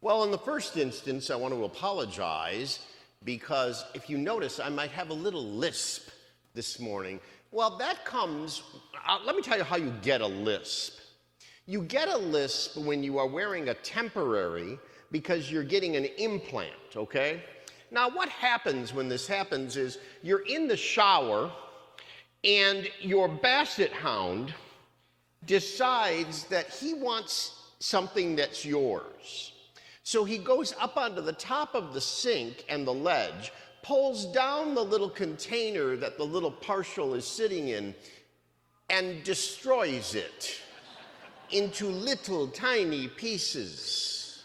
Well, in the first instance, I want to apologize because if you notice, I might have a little lisp this morning. Well, that comes, let me tell you how you get a lisp. You get a lisp when you are wearing a temporary because you're getting an implant, okay? Now, what happens when this happens is you're in the shower and your basset hound decides that he wants something that's yours. So he goes up onto the top of the sink and the ledge, pulls down the little container that the little partial is sitting in, and destroys it into little tiny pieces.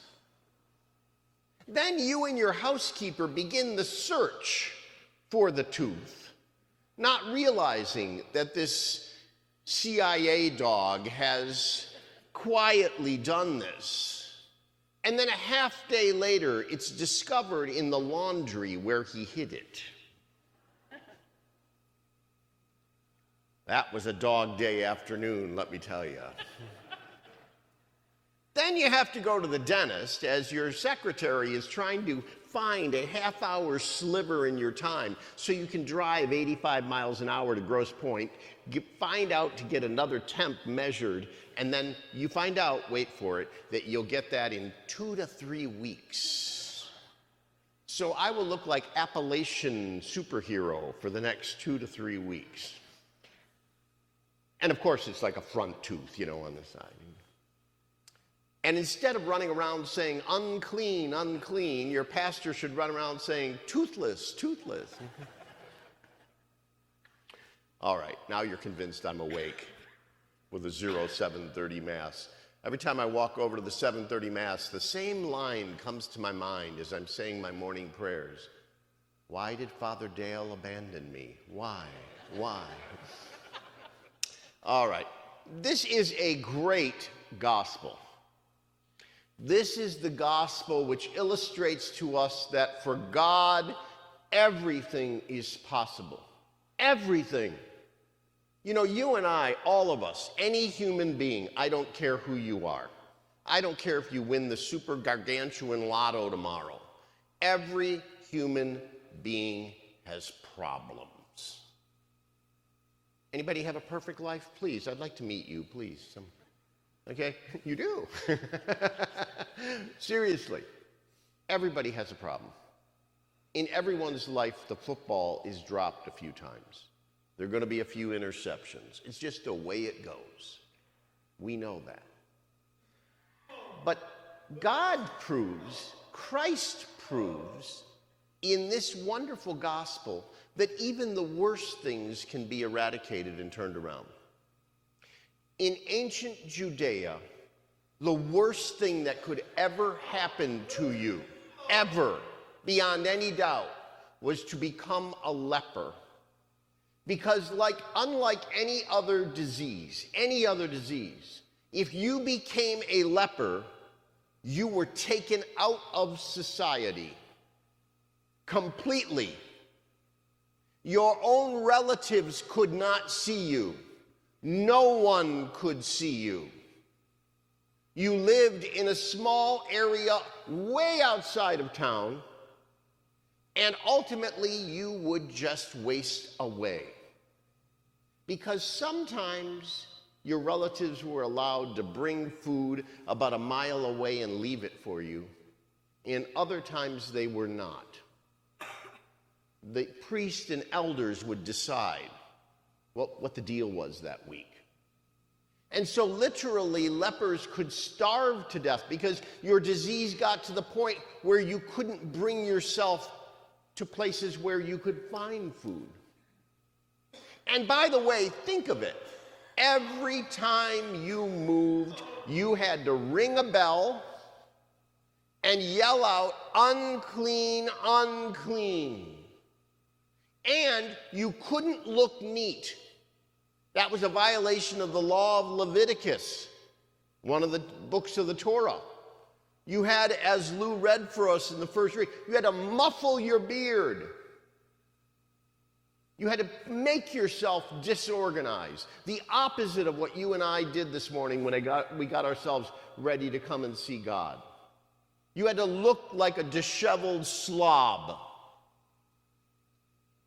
Then you and your housekeeper begin the search for the tooth, not realizing that this CIA dog has quietly done this. And then a half day later, it's discovered in the laundry where he hid it. That was a dog day afternoon, let me tell you. Then you have to go to the dentist as your secretary is trying to find a half-hour sliver in your time so you can drive 85 miles an hour to Grosse Pointe, find out to get another temp measured, and then you find out, wait for it, that you'll get that in 2 to 3 weeks. So I will look like Appalachian superhero for the next 2 to 3 weeks. And of course, it's like a front tooth, on the side. And instead of running around saying, unclean, unclean, your pastor should run around saying, toothless, toothless. All right, now you're convinced I'm awake with a 0730 Mass. Every time I walk over to the 7:30 Mass, the same line comes to my mind as I'm saying my morning prayers. Why did Father Dale abandon me? Why? Why? All right, this is a great gospel. This is the gospel which illustrates to us that for God, everything is possible. Everything. You and I, all of us, any human being, I don't care who you are. I don't care if you win the super gargantuan lotto tomorrow. Every human being has problems. Anybody have a perfect life? Please, I'd like to meet you, please. Okay, you do. Seriously, everybody has a problem. In everyone's life, the football is dropped a few times. There are going to be a few interceptions. It's just the way it goes. We know that. But God proves, Christ proves, in this wonderful gospel that even the worst things can be eradicated and turned around. In ancient Judea, the worst thing that could ever happen to you, ever, beyond any doubt, was to become a leper. Because unlike any other disease, if you became a leper, you were taken out of society completely. Your own relatives could not see you. No one could see you. You lived in a small area way outside of town, and ultimately you would just waste away. Because sometimes your relatives were allowed to bring food about a mile away and leave it for you, and other times they were not. The priests and elders would decide what the deal was that week. And so literally lepers could starve to death because your disease got to the point where you couldn't bring yourself to places where you could find food. And by the way, think of it. Every time you moved, you had to ring a bell and yell out, unclean, unclean. And you couldn't look neat. That was a violation of the law of Leviticus, one of the books of the Torah. You had, as Lou read for us in the first read, you had to muffle your beard. You had to make yourself disorganized. The opposite of what you and I did this morning when we got ourselves ready to come and see God. You had to look like a disheveled slob.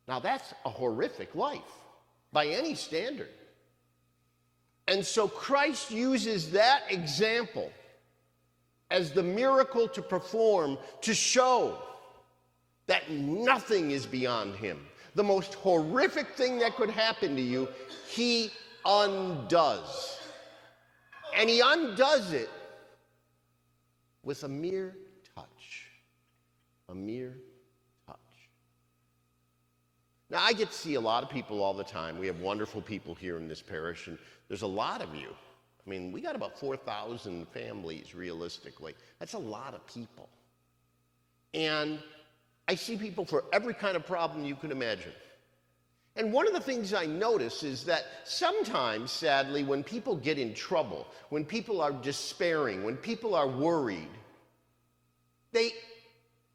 Now that's a horrific life by any standard. And so Christ uses that example as the miracle to perform to show that nothing is beyond him. The most horrific thing that could happen to you, he undoes. And he undoes it with a mere touch. A mere touch. Now, I get to see a lot of people all the time. We have wonderful people here in this parish, and there's a lot of you. I mean, we got about 4,000 families, realistically. That's a lot of people. And I see people for every kind of problem you can imagine. And one of the things I notice is that sometimes, sadly, when people get in trouble, when people are despairing, when people are worried, they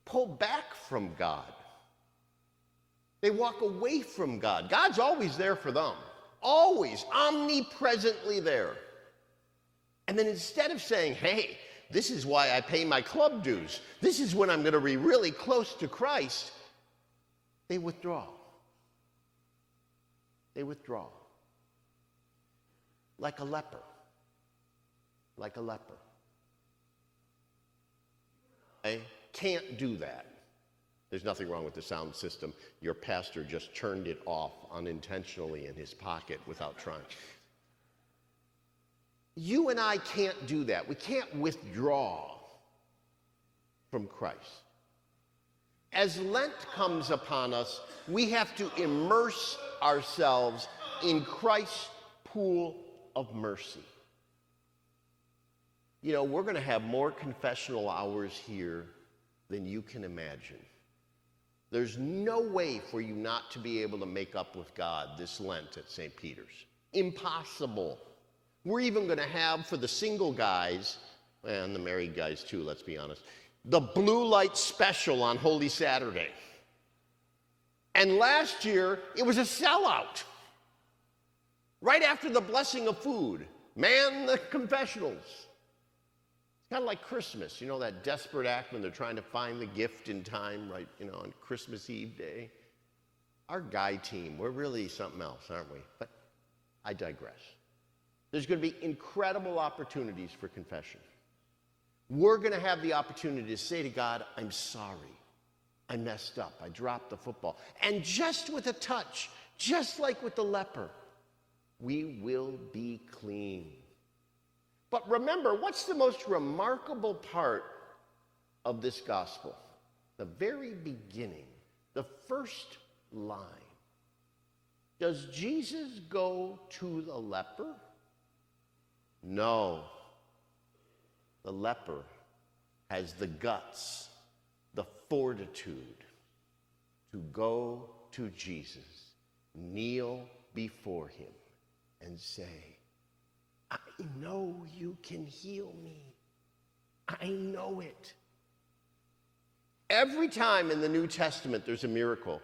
pull back from God. They walk away from God. God's always there for them. Always, omnipresently there. And then instead of saying, hey, this is why I pay my club dues, this is when I'm going to be really close to Christ, they withdraw. They withdraw. Like a leper. Like a leper. I can't do that. There's nothing wrong with the sound system. Your pastor just turned it off unintentionally in his pocket without trying. You and I can't do that. We can't withdraw from Christ. As Lent comes upon us, we have to immerse ourselves in Christ's pool of mercy. You know, we're going to have more confessional hours here than you can imagine. There's no way for you not to be able to make up with God this Lent at St. Peter's. Impossible. We're even going to have for the single guys, and the married guys too, let's be honest, the blue light special on Holy Saturday. And last year, it was a sellout. Right after the blessing of food. Man, the confessionals. It's kind of like Christmas, you know, that desperate act when they're trying to find the gift in time, right, you know, on Christmas Eve day. Our guy team, we're really something else, aren't we? But I digress. There's going to be incredible opportunities for confession. We're going to have the opportunity to say to God, I'm sorry. I messed up. I dropped the football. And just with a touch, just like with the leper, we will be clean. But remember, what's the most remarkable part of this gospel? The very beginning, the first line. Does Jesus go to the leper? No. The leper has the guts, the fortitude to go to Jesus, kneel before him, and say, I know you can heal me. I know it. Every time in the New Testament there's a miracle,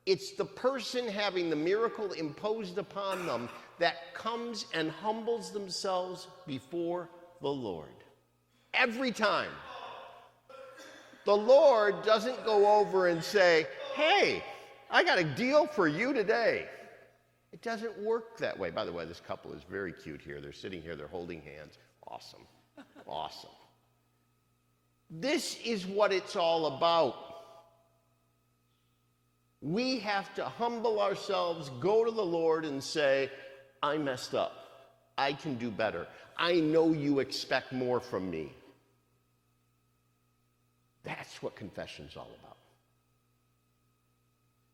it's the person having the miracle imposed upon them that comes and humbles themselves before the Lord. Every time. The Lord doesn't go over and say, hey, I got a deal for you today. It doesn't work that way. By the way, this couple is very cute here. They're sitting here, they're holding hands. Awesome. Awesome. This is what it's all about. We have to humble ourselves, go to the Lord and say, I messed up. I can do better. I know you expect more from me. That's what confession's all about.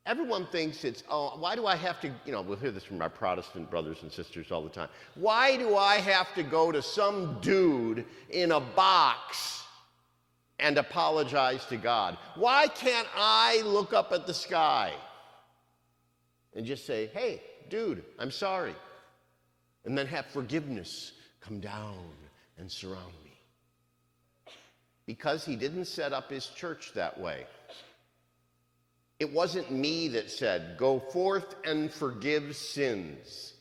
Everyone thinks it's, oh, why do I have to, you know, we'll hear this from our Protestant brothers and sisters all the time. Why do I have to go to some dude in a box and apologize to God? Why can't I look up at the sky and just say, hey, dude, I'm sorry. And then have forgiveness come down and surround me. Because he didn't set up his church that way. It wasn't me that said, go forth and forgive sins.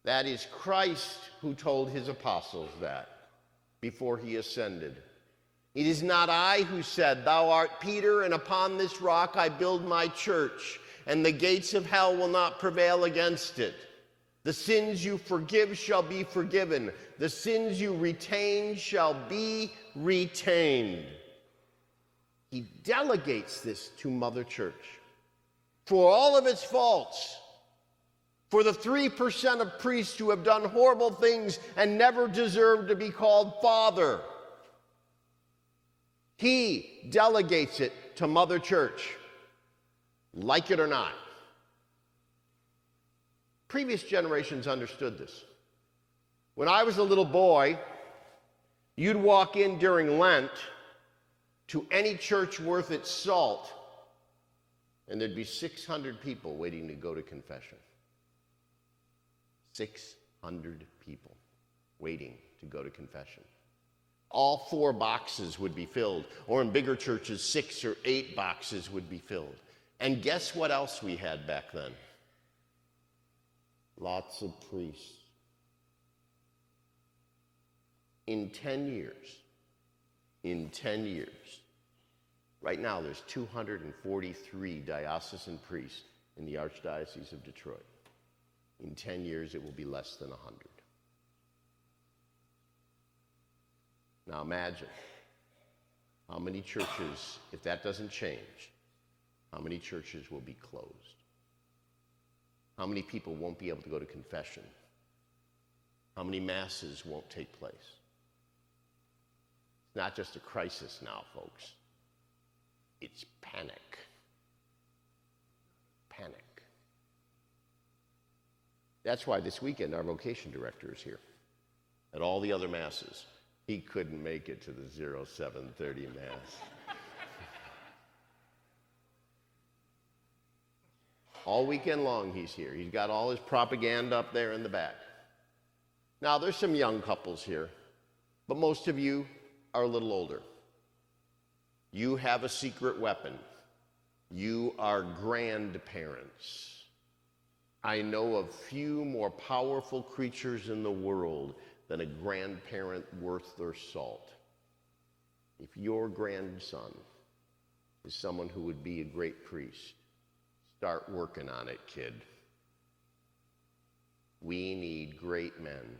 That is Christ who told his apostles that before he ascended. It is not I who said, "Thou art Peter, and upon this rock I build my church, and the gates of hell will not prevail against it. The sins you forgive shall be forgiven. The sins you retain shall be retained." He delegates this to Mother Church. For all of its faults, for the 3% of priests who have done horrible things and never deserved to be called Father, he delegates it to Mother Church, like it or not. Previous generations understood this. When I was a little boy, you'd walk in during Lent to any church worth its salt, and there'd be 600 people waiting to go to confession. 600 people waiting to go to confession. All 4 boxes would be filled, or in bigger churches, 6 or 8 boxes would be filled. And guess what else we had back then? Lots of priests. In 10 years, right now there's 243 diocesan priests in the Archdiocese of Detroit. In 10 years, it will be less than 100. Now imagine how many churches, if that doesn't change, how many churches will be closed? How many people won't be able to go to confession? How many masses won't take place? It's not just a crisis now, folks. It's panic. Panic. That's why this weekend our vocation director is here. At all the other masses, he couldn't make it to the 0730 Mass. All weekend long he's here. He's got all his propaganda up there in the back. Now, there's some young couples here, but most of you are a little older. You have a secret weapon. You are grandparents. I know of few more powerful creatures in the world than a grandparent worth their salt. If your grandson is someone who would be a great priest, start working on it, kid. We need great men.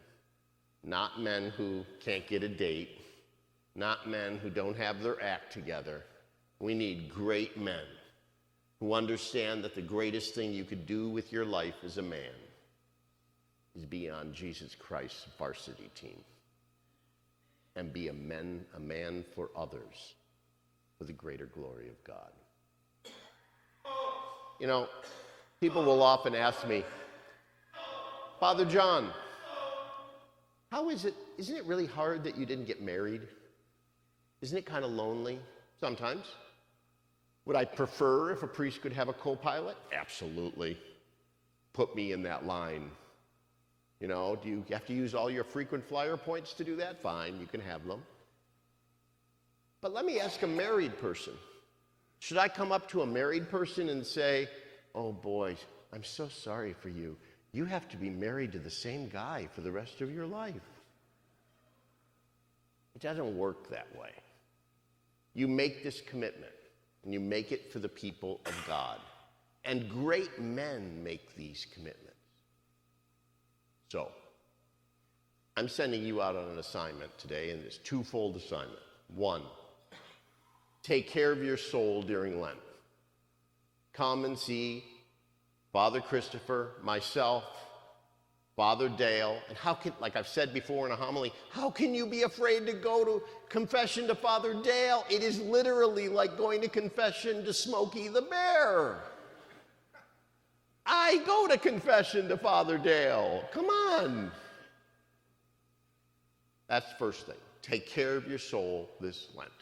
Not men who can't get a date. Not men who don't have their act together. We need great men who understand that the greatest thing you could do with your life as a man is be on Jesus Christ's varsity team and be a man for others for the greater glory of God. You know, people will often ask me, "Father John, isn't it really hard that you didn't get married? Isn't it kind of lonely?" Sometimes. Would I prefer if a priest could have a co-pilot? Absolutely. Put me in that line. You know, do you have to use all your frequent flyer points to do that? Fine, you can have them. But let me ask a married person. Should I come up to a married person and say, "Oh boy, I'm so sorry for you. You have to be married to the same guy for the rest of your life"? It doesn't work that way. You make this commitment, and you make it for the people of God. And great men make these commitments. So, I'm sending you out on an assignment today, and it's twofold assignment. One, take care of your soul during Lent. Come and see Father Christopher, myself, Father Dale, and like I've said before in a homily, how can you be afraid to go to confession to Father Dale? It is literally like going to confession to Smokey the Bear. I go to confession to Father Dale. Come on. That's the first thing. Take care of your soul this Lent.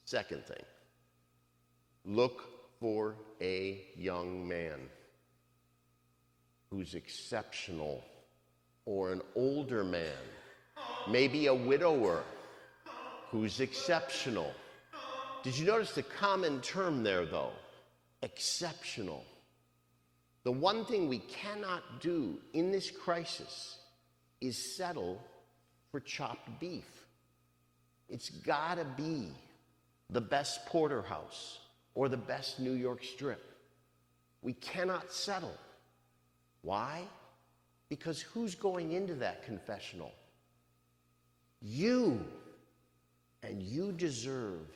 Second thing, look for a young man who's exceptional, or an older man, maybe a widower who's exceptional. Did you notice the common term there, though? Exceptional. The one thing we cannot do in this crisis is settle for chopped beef. It's gotta be the best porterhouse or the best New York strip. We cannot settle. Why? Because who's going into that confessional? You. And you deserve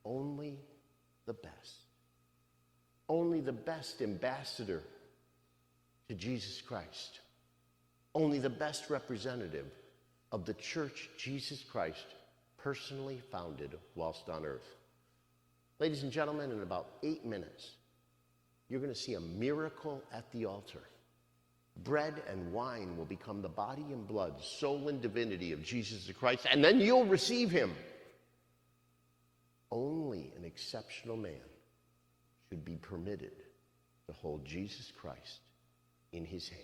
only the best. Only the best ambassador to Jesus Christ. Only the best representative of the church Jesus Christ personally founded whilst on earth. Ladies and gentlemen, in about 8 minutes, you're going to see a miracle at the altar. Bread and wine will become the body and blood, soul and divinity of Jesus Christ, and then you'll receive him. Only an exceptional man should be permitted to hold Jesus Christ in his hands.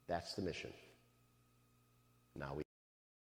That's the mission. Now we